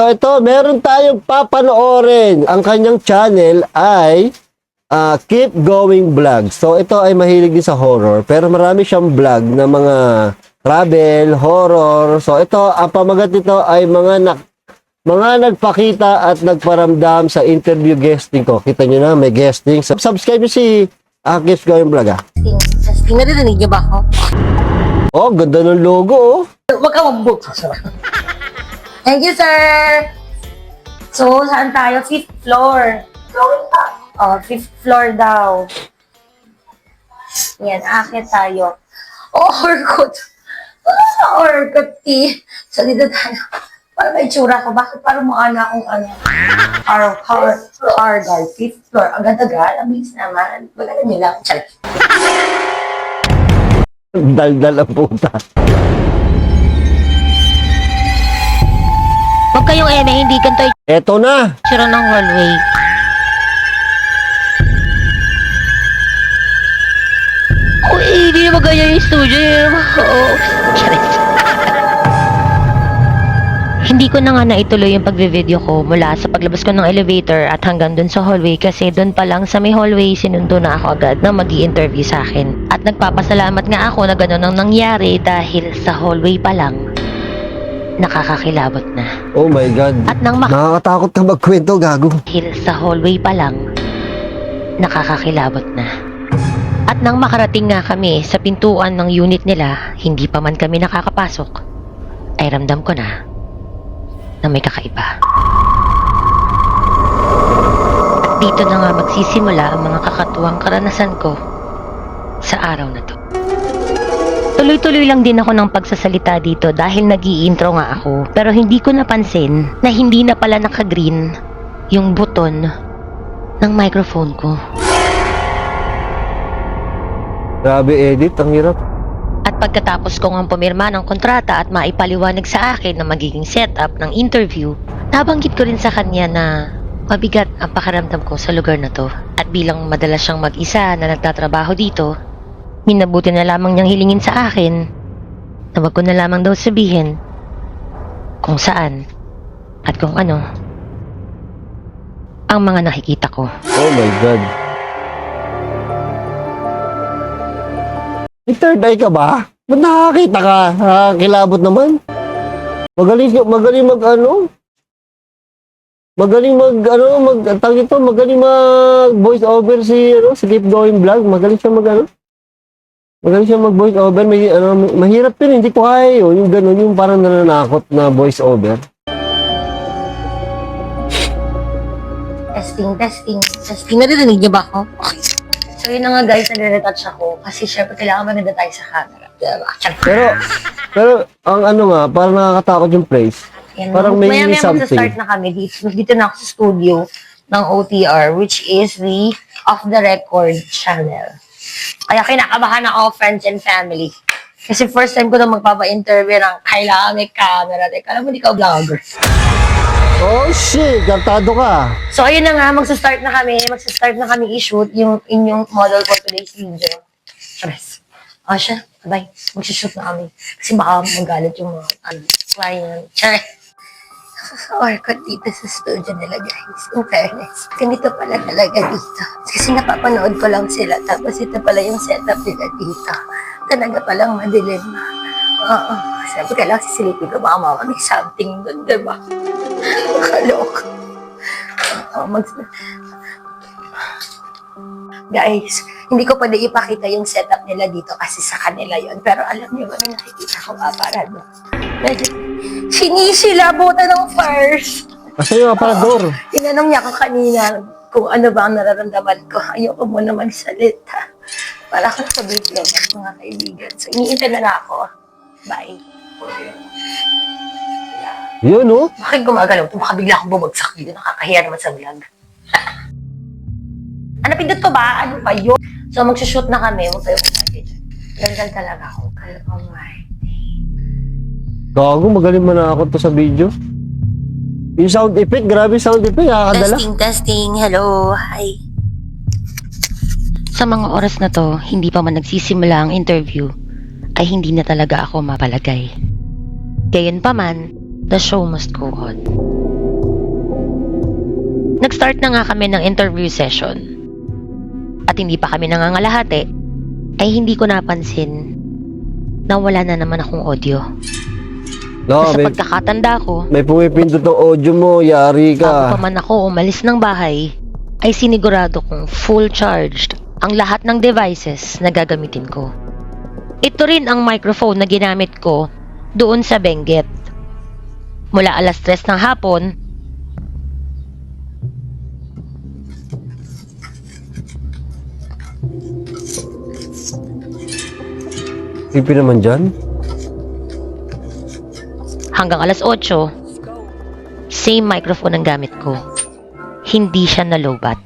So ito, meron tayong papanoorin. Ang kanyang channel ay Keep Going Vlog. So ito ay mahilig din sa horror, pero marami siyang vlog na mga travel, horror. So ito, ang pamagat nito ay mga nagpakita at nagparamdam sa interview guesting ko. Kita nyo na, may guesting. So, subscribe nyo si Keep Going Vlog. Testing. Narinig niyo ba ako? Oh, ganda ng logo, oh. Huwag ka mag-book. Thank you, sir! So, saan tayo? 5th floor. Going up. Oh, 5th floor daw. Yan, akit tayo. Oh, orkut. Orkut, So, dito tayo. Parang may tsura ko. Bakit parang maana akong car guard. 5th floor. Agad-agad. Amazing naman. Magalan nyo lang. Charik. Daldal ang puta. Huwag kayong hindi ganito Eto na. tsura ng hallway. Hindi naman ganyan yung studio. Charis. Hindi ko na nga naituloy yung pagbe-video ko mula sa paglabas ko ng elevator at hanggang dun sa hallway kasi dun pa lang sa may hallway sinundo na ako agad na mag-i-interview sa akin. At nagpapasalamat nga ako na ganun ang nangyari dahil sa hallway pa lang nakakakilabot na. Oh my God. At nang Nakakatakot ka magkwento, gago. dahil sa hallway pa lang nakakakilabot na. At nang makarating nga kami sa pintuan ng unit nila, hindi pa man kami nakakapasok, ay ramdam ko na may kakaiba. At dito na nga magsisimula ang mga kakatuwang karanasan ko sa araw na to. Tuloy-tuloy lang din ako ng pagsasalita dito dahil nag-i-intro nga ako, pero hindi ko napansin na hindi na pala naka-green yung buton ng microphone ko. Grabe, edit. Ang hirap. At pagkatapos ko nga pumirma ng kontrata at maipaliwanag sa akin na magiging setup ng interview, nabanggit ko rin sa kanya na mabigat ang pakiramdam ko sa lugar na to. At bilang madalas siyang mag-isa na nagtatrabaho dito, minabuti na lamang niyang hilingin sa akin na wag ko na lamang daw sabihin kung saan at kung ano ang mga nakikita ko. Oh my God. May third eye ka ba? Ba't nakakita ka? Nakakilabot naman. Magaling mag voice over si Keep Going Vlog. Magaling siya mag voice over. Mahirap yun, hindi ko kaya yun. Yung ganun, yung parang nananakot na voice over. Testing. Narinig niyo ba ako? Okay. So yun na nga guys, nagre-retouch ako kasi syempre kailangan maganda tayo sa camera. Pero ang parang nakakatakot yung place. Yan, Parang may maya something. magsa-start na kami. Dito na ako sa studio ng OTR, which is the Off the Record channel. Kaya kinakabahan ako, friends and family. Kasi first time ko na magpapa-interview ng kailangan may camera. Teka, alam mo, di ka vlogger. Oh shit, kartado ka. So ayun na nga, magsa-start na kami i-shoot yung inyong model for today's video. Charis. Siya, bye. Magsishoot na kami. Kasi baka magalit yung mga client. Charis. Orkut dito sa studio nila, guys. In fairness. Ganito pala talaga dito. Kasi napapanood ko lang sila. Tapos ito pala yung setup nila dito. Talaga palang madilim na. Oo. Sabi ka lang, sisilipin ko. Baka may something doon, diba? Makalok. Guys, hindi ko pwede ipakita yung setup nila dito kasi sa kanila yon. Pero alam niyo ba, may nakikita ko aparador. Medyo sinisilabutan ng fires. Kasi yung aparador. Tinanong niya ako kanina kung ano ba ang nararamdaman ko. Ayoko muna magsalita. Para ako sa video mga kaibigan. So, iniintay na ako. Bye. Yun, oh. Bakit gumagalaw? Baka bigla akong bumagsak dito. Nakakahiya naman sa vlog. Ano, pindot ko ba? Ano ba yun? So, magsushoot na kami. Huwag kayo kumagay dyan. Gandal talaga ako. Gago, magaling manakot to sa video. Yung sound effect, grabe sound effect. Nakakadala. Testing. Hello. Hi. Sa mga oras na to, hindi pa man nagsisimula ang interview, ay hindi na talaga ako mapalagay. Gayunpaman, the show must go on. Nag-start na nga kami ng interview session. At hindi pa kami nangangalahati, ay hindi ko napansin na wala na naman akong audio. No, Sa may, pagkakatanda ko, may pumipindot ng audio mo, yari bago pa ka. man ako umalis ng bahay, ay sinigurado kong full charged ang lahat ng devices na gagamitin ko. Ito rin ang microphone na ginamit ko doon sa Benguet. Mula alas 3 ng hapon, Pipi naman dyan. hanggang alas 8, same microphone ang gamit ko. Hindi siya nalobat.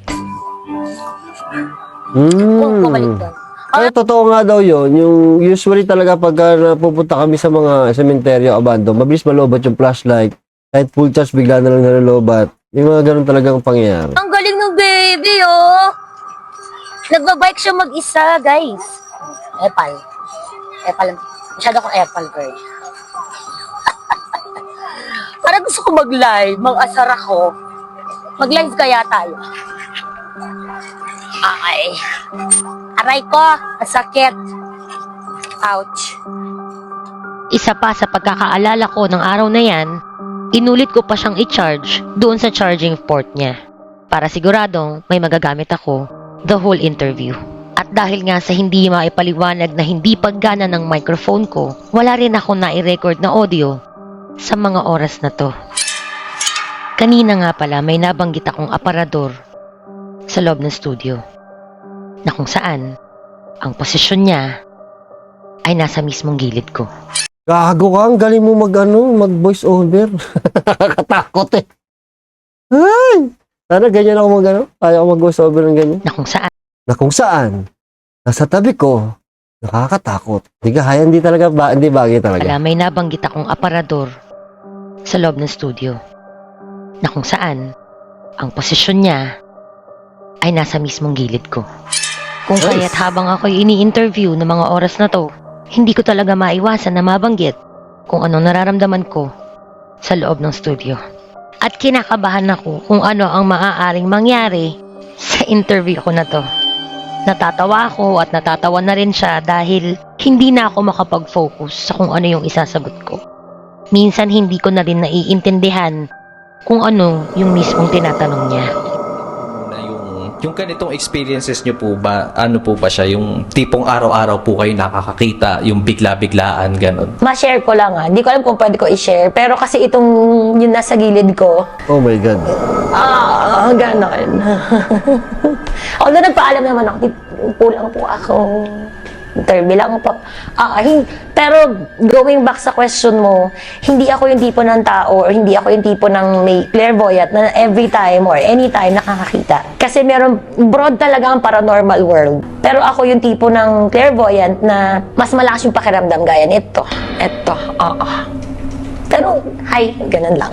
Kung bumalik Hmm. doon. Ay, totoo nga daw yun. Yung usually talaga pagka napupunta kami sa mga sementeryo, abandon, mabilis malobat yung flashlight. Kahit full charge, bigla na lang nalolobat. Yung mga ganun talagang pangyayari. Ang galing ng baby, oh! Nagbabike siya mag-isa, guys. Epal. Masyado akong epal, girl. Parang gusto ko mag-live, mag-asar ako. Mag-live kaya tayo. Ay. Aray ko, ang sakit. Ouch. Isa pa sa pagkakaalala ko ng araw na yan, inulit ko pa siyang i-charge doon sa charging port niya para siguradong may magagamit ako the whole interview. At dahil nga sa hindi maipaliwanag na hindi paggana ng microphone ko, wala rin ako nai-record na audio sa mga oras na to. Kanina nga pala may nabanggit akong aparador sa loob ng studio na kung saan ang posisyon niya ay nasa mismong gilid ko. Gago ka, ang galing mo mag voice over. Nakakatakot eh. Ay! Sana ganyan ako kaya ako mag voice over ng ganyan. Na kung saan Na kung saan, nasa tabi ko, nakakatakot. Hindi talaga, hindi bagay talaga. pala may nabanggit akong aparador sa loob ng studio na kung saan ang posisyon niya ay nasa mismong gilid ko. Kung Nice. kaya't habang ako'y ini-interview ng mga oras na to, hindi ko talaga maiwasan na mabanggit kung anong nararamdaman ko sa loob ng studio. At kinakabahan ako kung ano ang maaaring mangyari sa interview ko na to. Natatawa ako at natatawa na rin siya dahil hindi na ako makapag-focus sa kung ano yung isasagot ko. Minsan hindi ko na rin naiintindihan kung ano yung mismong tinatanong niya. Na yung ganitong experiences nyo po ba, ano po ba siya, yung tipong araw-araw po kayo nakakakita, yung bigla-biglaan, ganon? Ma-share ko lang hindi ko alam kung pwede ko i-share. Pero kasi itong yung nasa gilid ko, Oh my God. ganon. Although nagpaalam naman ako, kulang po ako. Interview lang po. Pero going back sa question mo, hindi ako yung tipo ng tao or hindi ako yung tipo ng may clairvoyant na every time or anytime nakakakita. Kasi meron, broad talaga ang paranormal world. Pero ako yung tipo ng clairvoyant na mas malakas yung pakiramdam gaya nito. Pero, ganun lang.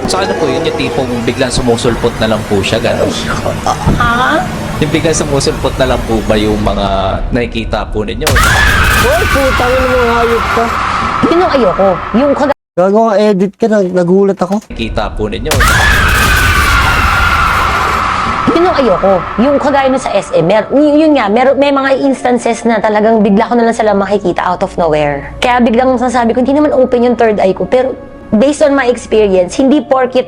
So ano po yun, yung tipong biglang sumusulpot na lang po siya, ganon? Yung biglang sumusulpot na lang po ba yung mga nakikita po ninyo? Hoy, putang ina mo, hayop ka. Yun yung ayoko. Yung Gago ka, edit ka na, nagulat ako. Nakikita po ninyo? yun yung ayoko. Yung kagaya nun sa SM. Yun nga, may mga instances na talagang bigla ko na lang sila makikita out of nowhere. Kaya biglang sasabi ko, hindi naman open yung third eye ko. Pero based on my experience, hindi porkit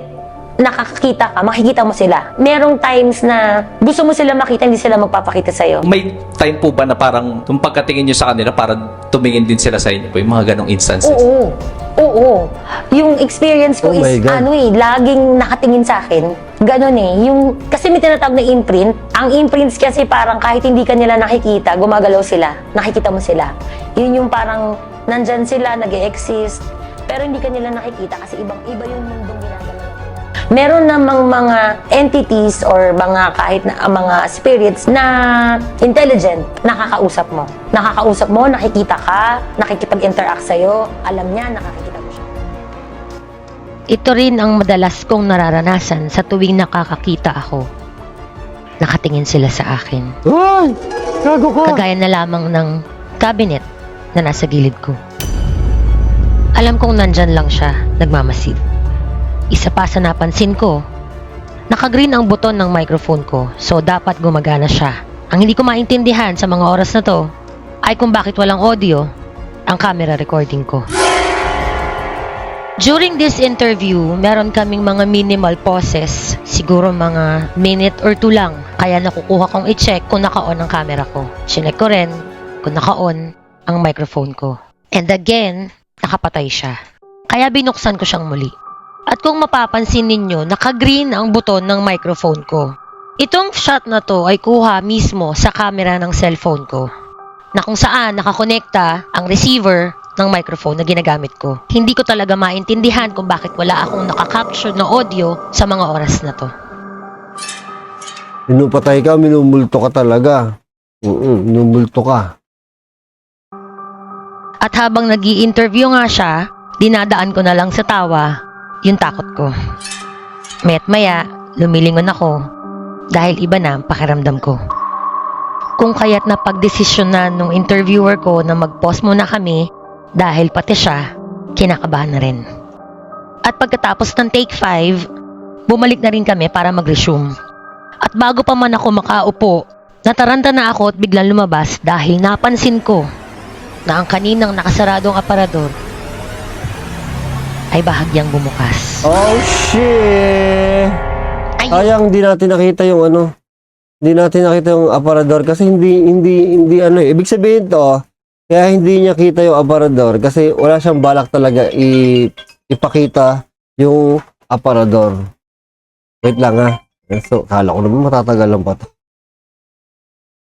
nakakakita ka, makikita mo sila. Merong times na gusto mo sila makita, hindi sila magpapakita sa'yo. May time po ba na parang, yung pagkatingin nyo sa kanila, parang tumingin din sila sa inyo po, yung mga ganong instances? Oo. Yung experience ko Oh my is, God. laging nakatingin sa akin. Ganon kasi may tinatawag na imprint. Ang imprints kasi parang kahit hindi ka nila nakikita, gumagalaw sila. Nakikita mo sila. Yun yung parang, nandyan sila, nag-e-exist. Pero hindi ka nila nakikita kasi iba yung mundong ginagalaw. Meron namang mga entities or kahit na mga spirits na intelligent, nakakausap mo. Nakikita ka, nakikipag-interact sa'yo, alam niya, nakakikita mo siya. Ito rin ang madalas kong nararanasan sa tuwing nakakakita ako. Nakatingin sila sa akin. Hoy! Gago ka! Kagaya na lamang ng cabinet na nasa gilid ko. Alam kong nandyan lang siya, nagmamasid. Isa pa sa napansin ko, Naka-green ang buton ng microphone ko, so dapat gumagana siya. Ang hindi ko maintindihan sa mga oras na to ay kung bakit walang audio ang camera recording ko. During this interview, meron kaming mga minimal pauses, siguro mga minute or 2 lang. Kaya nakukuha kong i-check kung naka-on ang camera ko. Chinek ko rin kung naka-on ang microphone ko. And again, nakapatay siya. Kaya binuksan ko siyang muli. At kung mapapansin ninyo, naka-green ang buton ng microphone ko. Itong shot na to ay kuha mismo sa camera ng cellphone ko, na kung saan nakakonekta ang receiver ng microphone na ginagamit ko. Hindi ko talaga maintindihan kung bakit wala akong nakakapture na audio sa mga oras na to. Pinupatay ka, minumulto ka talaga. Minumulto ka. At habang nag-i-interview nga siya, dinadaan ko na lang sa tawa yung takot ko. Maya't maya, lumilingon ako dahil iba na ang pakiramdam ko. Kung kaya't napagdesisyonan nung interviewer ko na mag-pause muna kami dahil pati siya, kinakabahan na rin. At pagkatapos ng take 5, bumalik na rin kami para mag-resume. At bago pa man ako makaupo, nataranta na ako at biglang lumabas dahil napansin ko na ang kaninang nakasaradong aparador ay bahagyang bumukas. Oh, shit! Ay, Sayang, hindi natin nakita yung ano. Hindi natin nakita yung aparador kasi hindi ano eh. Ibig sabihin to, kaya hindi niya kita yung aparador kasi wala siyang balak talaga ipakita yung aparador. Wait lang ha. So, kala ko naman matatagal lang pa to.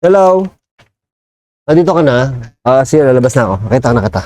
Hello? Nandito ka na? Sige, lalabas na ako. Nakita na kita.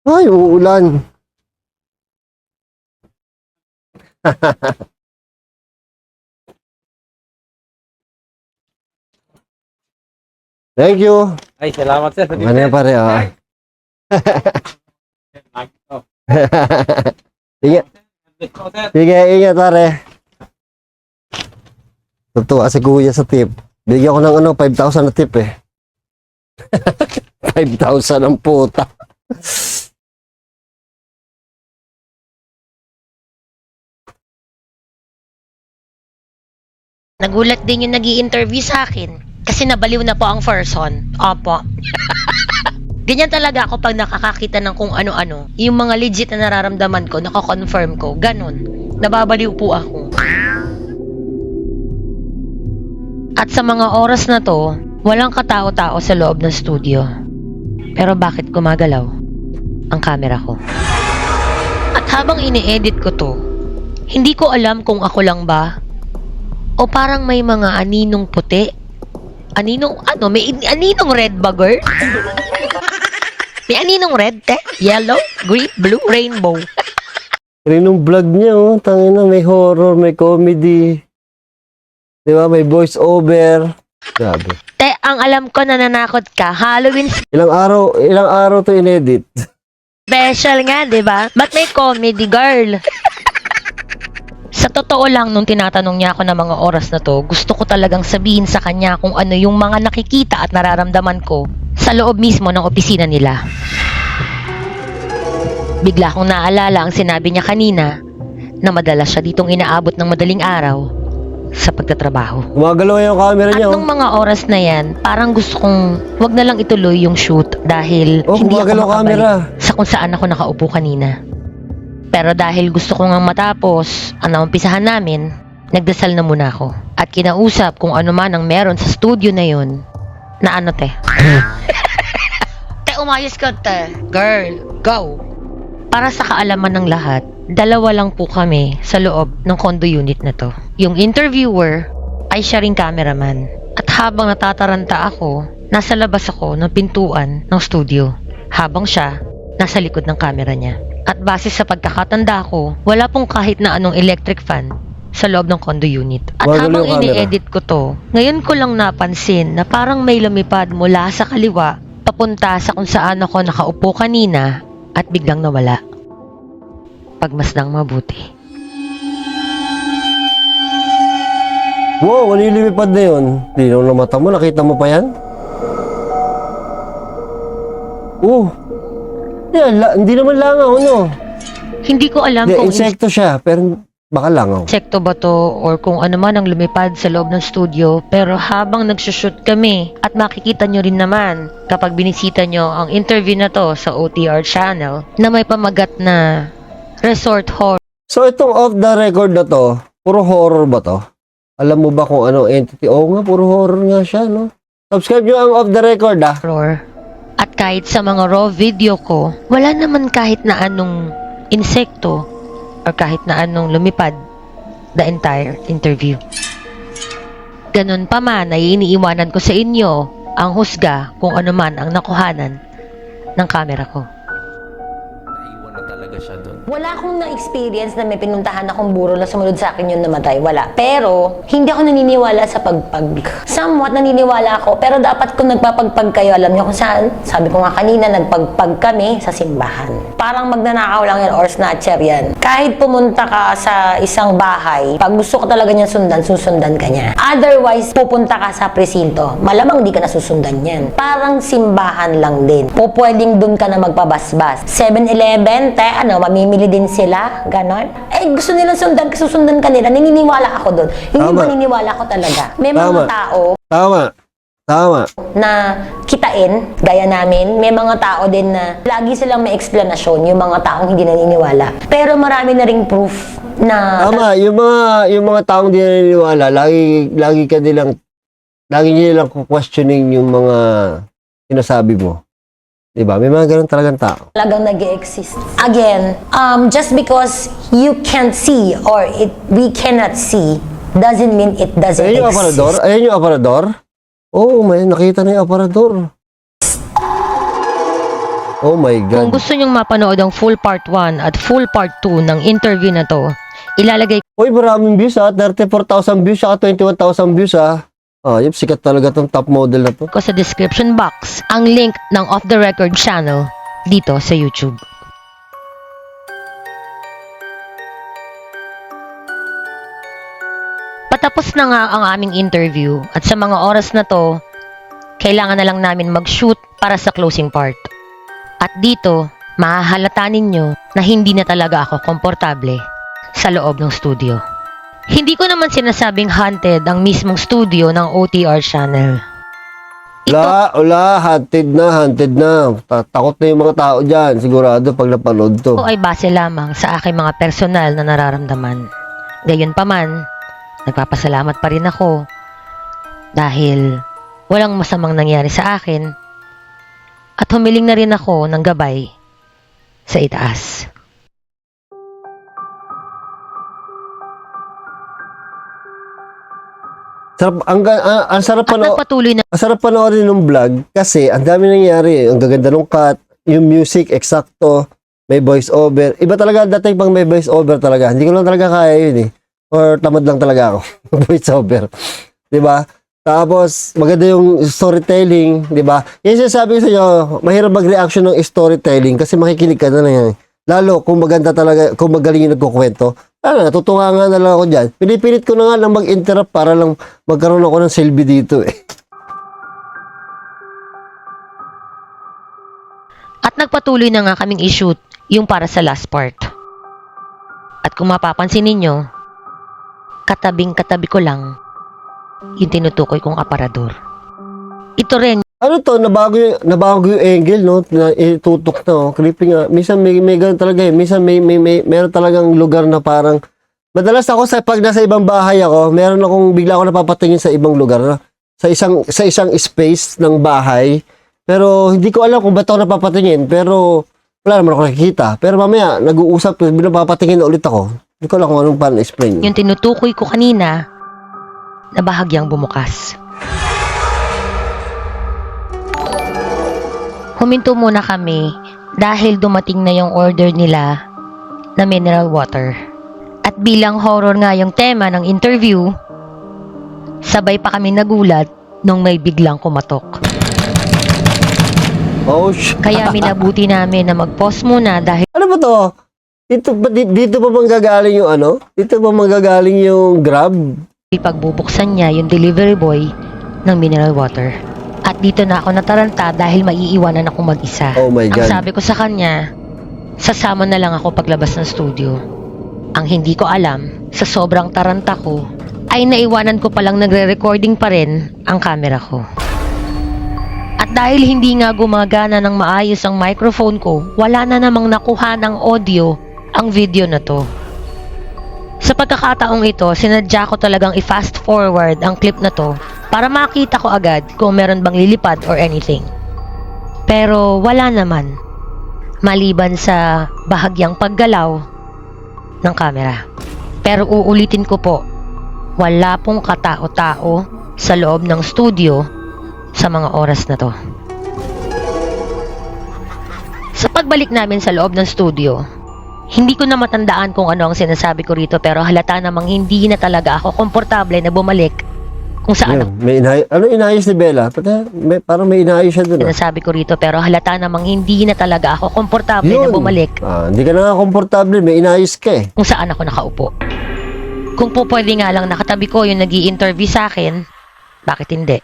Ay, uulan. Thank you. Ay, salamat sir. Ano yan pare, Sige, sige, ingat pare. Natuwa si kuya sa tip. Bigyan ko ng 5,000 na tip eh. 5,000 ang puta. nagulat din yung nag-i-interview sa akin kasi nabaliw na po ang person. Opo. Ganyan talaga ako pag nakakakita ng kung ano-ano. Yung mga legit na nararamdaman ko, nako-confirm ko. Ganon. Nababaliw po ako. At sa mga oras na to, walang katao-tao sa loob ng studio. Pero bakit gumagalaw ang camera ko? At habang ini-edit ko to, hindi ko alam kung ako lang ba o parang may mga aninong puti. Aninong ano? May aninong red ba, girl? May aninong red, te? Yellow, green, blue, rainbow. Rin yung vlog niya, oh. Tangina, may horror, may comedy. Di ba? May voice over. Grabe. Te, ang alam ko nananakot ka. Halloween Ilang araw to inedit. special nga, di ba? Ba't may comedy, girl? Sa totoo lang, nung tinatanong niya ako ng mga oras na to, gusto ko talagang sabihin sa kanya kung ano yung mga nakikita at nararamdaman ko sa loob mismo ng opisina nila. Bigla kong naalala ang sinabi niya kanina na madalas siya ditong inaabot ng madaling araw sa pagtatrabaho. Gumagalaw yung camera At niya, nung mga oras na yan, parang gusto kong wag na lang ituloy yung shoot dahil hindi ako gumagalaw makabalik camera. sa kung saan ako nakaupo kanina. Pero dahil gusto ko ngang matapos ang naumpisahan namin, nagdasal na muna ako. At kinausap kung ano man ang meron sa studio na yun. Na ano, te? Te, umayos ka, te. Girl, go. Para sa kaalaman ng lahat, dalawa lang po kami sa loob ng condo unit na to. Yung interviewer ay siya ring cameraman. At habang natataranta ako, nasa labas ako ng pintuan ng studio habang siya nasa likod ng camera niya. At base sa pagkakatanda ko, wala pong kahit na anong electric fan sa loob ng condo unit. At Magulo habang yung camera. ini-edit ko to, ngayon ko lang napansin na parang may lumipad mula sa kaliwa papunta sa kung saan ako nakaupo kanina at biglang nawala. Pagmasdang mabuti. Wow, wala yung lumipad na yun. Linaw na mata mo, nakita mo pa yan? Yan, hindi naman langaw, no? Hindi ko alam Hindi, kung insekto siya, pero baka langaw. insekto ba to or kung ano man ang lumipad sa loob ng studio, pero habang nagsushoot kami at makikita nyo rin naman kapag binisita nyo ang interview na to sa OTR channel na may pamagat na resort horror. So, itong off the record na to, puro horror ba to? Alam mo ba kung ano entity? Oo nga, puro horror nga siya, no? Subscribe nyo ang off the record, ah. At kahit sa mga raw video ko, wala naman kahit na anong insekto or kahit na anong lumipad the entire interview. Ganun pa man ay iniiwanan ko sa inyo ang husga kung ano man ang nakuhanan ng camera ko. Naiwan na talaga siya doon. Wala akong na-experience na may pinuntahan akong burol na sumunod sa akin yung namatay. Wala. Pero, hindi ako naniniwala sa pagpag. Somewhat naniniwala ako, pero dapat kung nagpapagpag kayo, alam niyo kung saan? Sabi ko nga kanina, nagpagpag kami sa simbahan. Parang magnanakaw lang yan or snatcher yan. Kahit pumunta ka sa isang bahay, pag gusto ka talaga niyan sundan, susundan ka niya. Otherwise, pupunta ka sa presinto, malamang di ka nasusundan yan. Parang simbahan lang din. Pwedeng dun ka na magpabasbas. 7-Eleven, mamimili din sila, ganon. Eh, gusto nilang sundan, susundan ka nila, naniniwala ako dun. Hindi Tama. maniniwala ako talaga. May mga Tama. tao Tama. na kitain, gaya namin, may mga tao din na lagi silang may explanation, yung mga taong hindi naniniwala. Pero marami na ring proof na Tama, yung mga taong di naniniwala, lagi nilang questioning yung mga sinasabi mo. Diba? May mga ganun talagang tao. talagang nag-exist. Again, just because you can't see or we cannot see doesn't mean it doesn't Ayan yung exist. aparador? Ayan yung aparador? Oo, may nakita na yung aparador. Oh my Kung God. gusto nyong mapanood ang full part 1 at full part 2 ng interview na to, ilalagay Uy, maraming views ha. 34,000 views saka 21,000 views ha. Yup, sikat talaga tong top model na to. ko sa description box ang link ng Off the Record channel dito sa YouTube. Patapos na nga ang aming interview at sa mga oras na to, kailangan na lang namin mag-shoot para sa closing part. At dito, mahahalata ninyo na hindi na talaga ako komportable sa loob ng studio. Hindi ko naman sinasabing haunted ang mismong studio ng OTR channel. Hunted na. Takot na yung mga tao dyan. Sigurado pag napanood to. Ito ay base lamang sa aking mga personal na nararamdaman. Gayunpaman, nagpapasalamat pa rin ako dahil walang masamang nangyari sa akin at humiling na rin ako ng gabay sa itaas. Ang sarap At panood. nagpatuloy na Ang sarap panoorin ng vlog kasi ang dami nangyari. Ang gaganda ng cut, yung music, eksakto, may voice over. Iba talaga dating pang may voice over talaga. Hindi ko lang talaga kaya yun eh. Or tamad lang talaga ako. Voice over. Diba? Tapos, maganda yung storytelling. Diba? Yan sinasabi ko sa inyo, mahirap mag-reaction ng storytelling kasi makikinig ka na lang yan. Lalo kung maganda talaga, kung magaling yung nagkukwento. Natutuwa nga na lang ako dyan. Pinipilit ko na nga lang mag-interrupt para lang magkaroon ako ng selfie dito eh. at nagpatuloy na nga kaming i-shoot yung para sa last part. At kung mapapansin ninyo, katabing-katabi ko lang yung tinutukoy kong aparador. Ito rin Ano to, nabago yung angle, no? Na itutok na, oh. Creepy nga. Minsan may ganun talaga eh. Minsan meron talagang lugar na parang, madalas ako pag nasa ibang bahay ako, meron akong bigla ako napapatingin sa ibang lugar, no? Sa isang space ng bahay. Pero hindi ko alam kung ba't ako napapatingin. Pero wala naman ako nakikita. Pero mamaya, nag-uusap, bilang papatingin na ulit ako. Hindi ko alam kung anong paano explain. yung tinutukoy ko kanina na bahagyang bumukas. Huminto muna kami dahil dumating na yung order nila na mineral water. At bilang horror nga yung tema ng interview, sabay pa kami nagulat nung may biglang kumatok. Oh, sh- Kaya minabuti namin na mag-pause muna dahil Ano ba to? Dito ba manggagaling yung ano? Dito ba manggagaling yung Grab? pagbubuksan niya yung delivery boy ng mineral water. At dito na ako nataranta dahil maiiwanan ako mag-isa. Oh my Ang God. sabi ko sa kanya, sasama na lang ako paglabas ng studio. Ang hindi ko alam, sa sobrang taranta ko, ay naiwanan ko palang nagre-recording pa rin ang camera ko. At dahil hindi nga gumagana ng maayos ang microphone ko, wala na namang nakuha ng audio ang video na to. Sa pagkakataong ito, sinadya ko talagang i-fast forward ang clip na to para makita ko agad kung meron bang lilipad or anything. Pero wala naman, maliban sa bahagyang paggalaw ng camera. Pero uulitin ko po, wala pong katao-tao sa loob ng studio sa mga oras na to. Sa pagbalik namin sa loob ng studio, hindi ko na matandaan kung ano ang sinasabi ko rito pero halata namang hindi na talaga ako komportable na bumalik kung saan Ayun, ano inayos ni Bella? Parang may inayos siya dun. sinasabi ko rito pero halata namang hindi na talaga ako komportable na bumalik Hindi ka na nga komportable, may inayos ka eh. kung saan ako nakaupo. Kung po pwede nga lang nakatabi ko yung nag-i-interview sa akin, bakit hindi?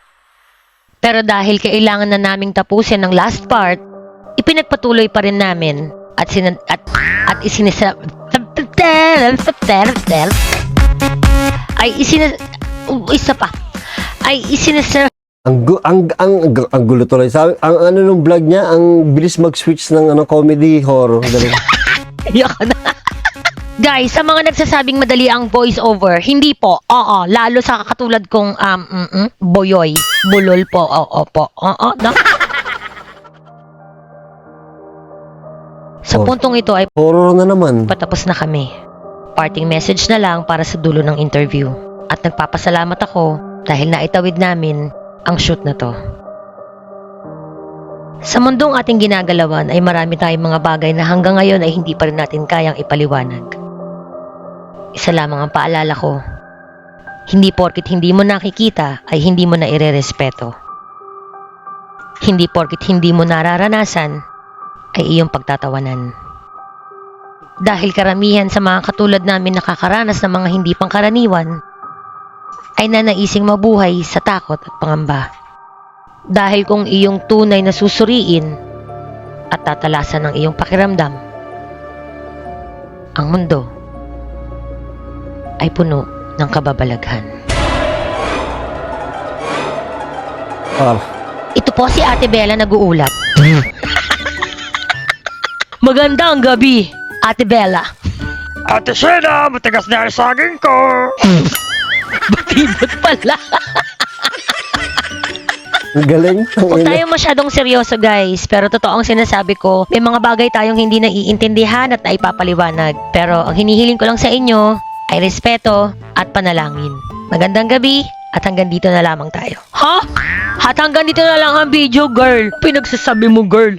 Pero dahil kailangan na naming tapusin ang last part, ipinagpatuloy pa rin namin at Ang gulo tuloy. Sabi, ang ano nung vlog niya, ang bilis mag-switch ng comedy horror. Ganun. Iyak na. Guys, sa mga nagsasabing madali ang voice over, hindi po. Oo, lalo sa katulad kong boyoy, bulol po. Oo po. Oo, no? Sa Oh. puntong ito ay Horror na naman. patapos na kami. Parting message na lang para sa dulo ng interview. At nagpapasalamat ako dahil naitawid namin ang shoot na to. Sa mundong ating ginagalawan ay marami tayong mga bagay na hanggang ngayon ay hindi pa rin natin kayang ipaliwanag. Isa lamang ang paalala ko, hindi porkit hindi mo nakikita ay hindi mo na irerespeto. Hindi porkit hindi mo nararanasan ay iyong pagtatawanan. Dahil karamihan sa mga katulad namin nakakaranas ng mga hindi pangkaraniwan, ay nanaising mabuhay sa takot at pangamba. Dahil kung iyong tunay na susuriin at tatalasan ng iyong pakiramdam, ang mundo ay puno ng kababalaghan. Ito po si Ate Bella nag-uulat. Magandang gabi, Ate Bella. Ate Sheila, matigas na yung saging ko. Batibot pala. Ang galing. Huwag tayong masyadong seryoso guys, pero totoo ang sinasabi ko, may mga bagay tayong hindi naiintindihan at naipapaliwanag. Pero ang hinihiling ko lang sa inyo ay respeto at panalangin. Magandang gabi at hanggang dito na lamang tayo. Ha? At hanggang dito na lang ang video, girl. Pinagsasabi mo, girl.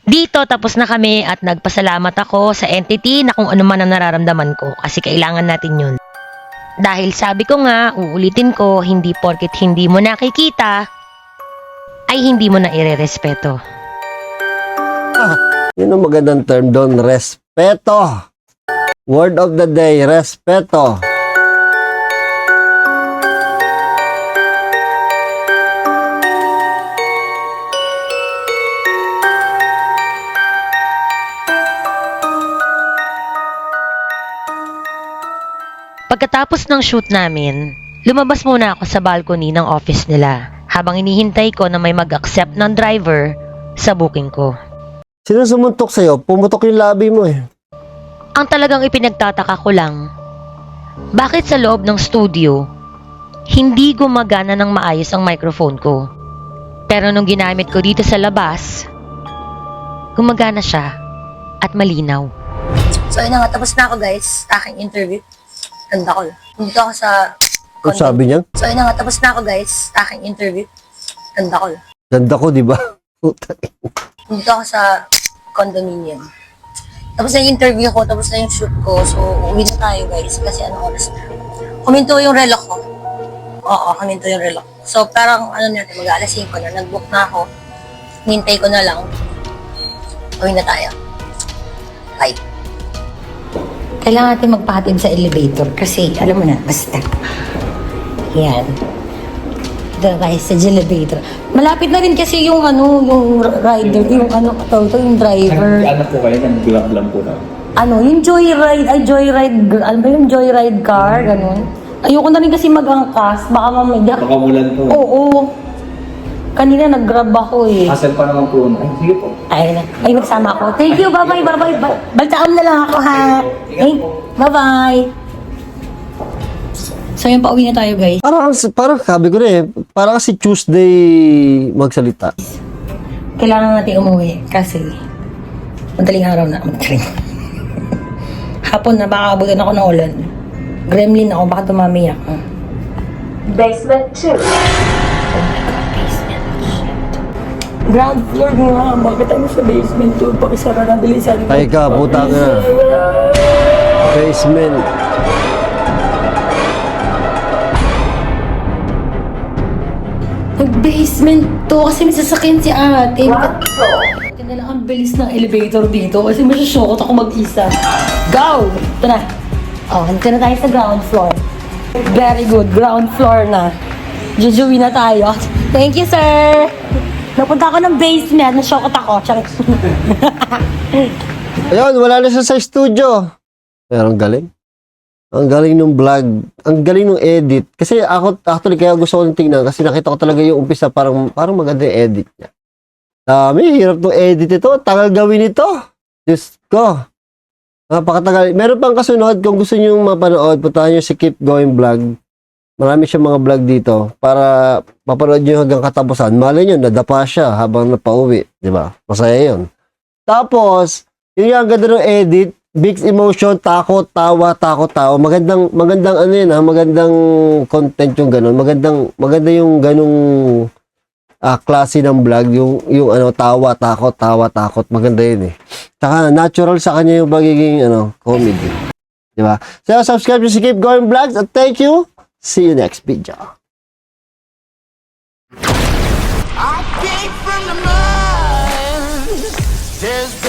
Dito tapos na kami at nagpasalamat ako sa entity na kung ano man ang nararamdaman ko kasi kailangan natin yun. Dahil sabi ko nga, uulitin ko, hindi porket hindi mo nakikita, ay hindi mo na irerespeto. Yun ang magandang term doon, respeto. Word of the day, respeto. Pagkatapos ng shoot namin, lumabas muna ako sa balcony ng office nila habang inihintay ko na may mag-accept ng driver sa booking ko. Sino sumuntok sa'yo? Pumutok yung labi mo eh. Ang talagang ipinagtataka ko lang, bakit sa loob ng studio, hindi gumagana ng maayos ang microphone ko. Pero nung ginamit ko dito sa labas, gumagana siya at malinaw. So, yun na nga. Tapos na ako, guys. Aking interview. Ganda ko. Dito ako sa Ano sabi niya? So, yun na nga. Tapos na ako, guys. Aking interview. Ganda ko. Ganda ko, di ba? Puta. Dito ako sa condominium. Tapos na yung interview ko, tapos na yung shoot ko. So, uwi na tayo guys kasi anong oras na. Huminto yung relo ko. Oo, huminto yung relo ko. So, parang ano natin, mag-alas 5 na. Nag-book na ako. Nintay ko na lang. Uwi na tayo. Bye. Kailangan natin magpahatid sa elevator kasi, alam mo na, basta. Yan. Dito tayo sa elevator. Malapit na rin kasi yung ano, yung rider, yung ano, yung driver. Ano po kayo? Nag-grab lang po na. Ano, yung joyride, ano ba yung joyride car, ganun. Ayoko na rin kasi mag-angkas, baka mamaya. Baka mulan po. Oo. Kanina nag-grab ako eh. Hassle pa naman po. Ay, sige po. Ay, nagsama ako. Thank you, bye-bye. Baltaan na lang ako ha. Hey, bye-bye. So yun, pauwi na tayo guys. Parang sabi ko na eh, parang si Tuesday magsalita. Kailangan natin umuwi kasi madaling araw na. Hapon na, baka abutan ako ng ulan. Gremlin ako, baka tumami ako. Basement 2. Ground floor nga, bakit ano sa basement 2? Pakisara na bilisan. Ay ka, puta ka. Basement. Basement 2 kasi may sasakyan si ate. Ganda lang ang bilis ng elevator dito kasi masyashokot ako mag-isa. Go! Ito na. Oh, nandito na tayo sa ground floor. Very good. Ground floor na. Jujuwi na tayo. Thank you, sir! Napunta ako ng basement. Nasyokot ako. Charik. Ayun, wala na siya sa studio. Pero ang galing. Ang galing ng vlog. Ang galing ng edit. Kasi ako, actually, kaya gusto ko nang tingnan kasi nakita ko talaga yung umpisa parang maganda yung edit niya. Dami, hirap ng edit ito. Tagal gawin ito. Diyos ko. Napakatagal. Meron pang kasunod. Kung gusto niyo mapanood, puntahan niyo si Keep Going Vlog. Marami siyang mga vlog dito para mapanood niyo hanggang katapusan. Malay niyo, nadapa siya habang napauwi. Diba? Masaya yun. Tapos, yun yung ang ganda ng edit. Mixed emotion, takot, tawa. Magandang ano yun ha, magandang content yung ganun. Maganda yung ganung klase ng vlog, yung ano, tawa, takot. Maganda yun eh. Tsaka natural sa kanya yung magiging comedy. Diba? So, subscribe to si Keep Going Vlogs at thank you. See you next video. I came from the mud. There's